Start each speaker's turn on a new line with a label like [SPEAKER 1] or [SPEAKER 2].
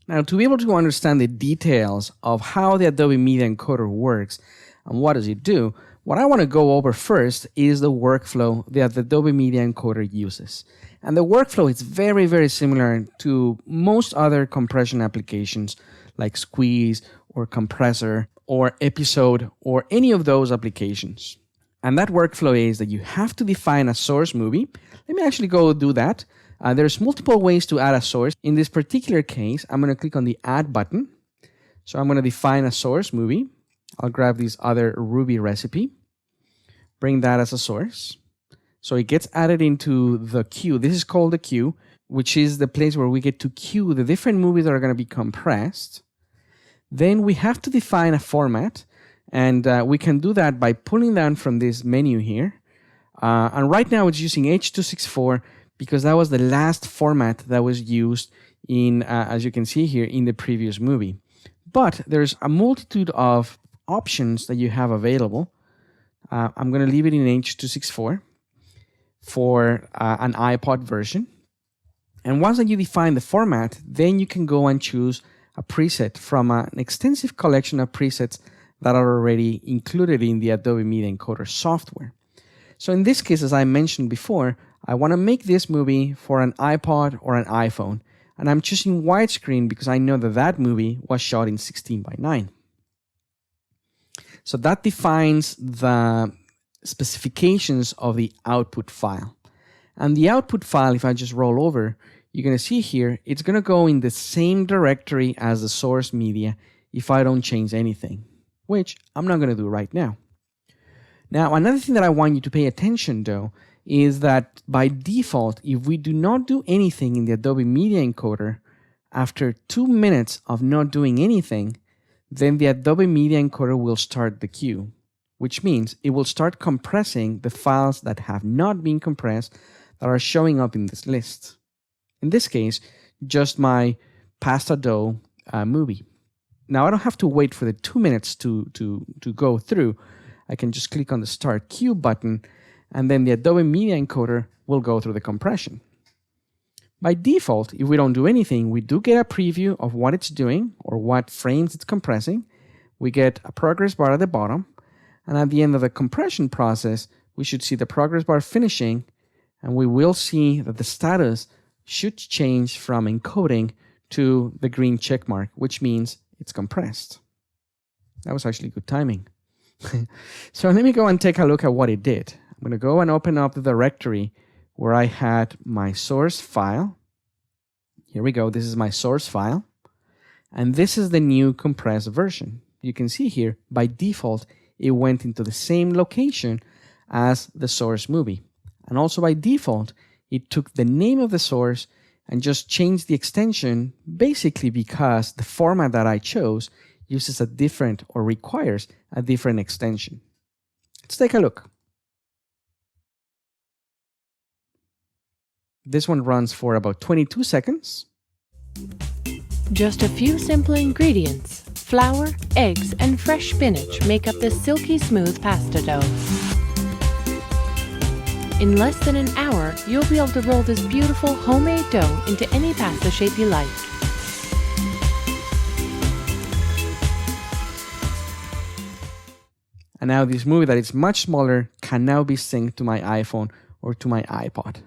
[SPEAKER 1] Now, to be able to understand the details of how the Adobe Media Encoder works and what does it do, what I want to go over first is the workflow that the Adobe Media Encoder uses. And the workflow is very, very similar to most other compression applications like Squeeze or Compressor or Episode or any of those applications. And that workflow is that you have to define a source movie. Let me actually go do that. There's multiple ways to add a source. In this particular case, I'm going to click on the Add button. So I'm going to define a source movie. I'll grab this other Ruby recipe, bring that as a source. So it gets added into the queue. This is called the queue, which is the place where we get to queue the different movies that are going to be compressed. Then we have to define a format, and we can do that by pulling down from this menu here. And right now it's using H.264 because that was the last format that was used in, as you can see here, in the previous movie. But there's a multitude of options that you have available. I'm going to leave it in H.264 for an iPod version. And once that you define the format, then you can go and choose a preset from an extensive collection of presets that are already included in the Adobe Media Encoder software. So in this case, as I mentioned before, I want to make this movie for an iPod or an iPhone. And I'm choosing widescreen because I know that that movie was shot in 16:9. So that defines the specifications of the output file. And the output file, if I just roll over, you're going to see here, it's going to go in the same directory as the source media if I don't change anything, which I'm not going to do right now. Now, another thing that I want you to pay attention to is that by default, if we do not do anything in the Adobe Media Encoder, after 2 minutes of not doing anything, then the Adobe Media Encoder will start the queue, which means it will start compressing the files that have not been compressed that are showing up in this list. In this case, just my pasta dough movie. Now, I don't have to wait for the 2 minutes to go through. I can just click on the Start Queue button, and then the Adobe Media Encoder will go through the compression. By default, if we don't do anything, we do get a preview of what it's doing or what frames it's compressing. We get a progress bar at the bottom, and at the end of the compression process, we should see the progress bar finishing, and we will see that the status should change from encoding to the green check mark, which means it's compressed. That was actually good timing. So let me go and take a look at what it did. I'm going to go and open up the directory where I had my source file. Here we go. This is my source file. And this is the new compressed version. You can see here, by default, it went into the same location as the source movie. And also by default, it took the name of the source and just changed the extension, basically because the format that I chose uses a different or requires a different extension. Let's take a look. This one runs for about 22 seconds.
[SPEAKER 2] Just a few simple ingredients: flour, eggs, and fresh spinach make up this silky smooth pasta dough. In less than an hour, you'll be able to roll this beautiful homemade dough into any pasta shape you like.
[SPEAKER 1] And now this movie that is much smaller can now be synced to my iPhone or to my iPod.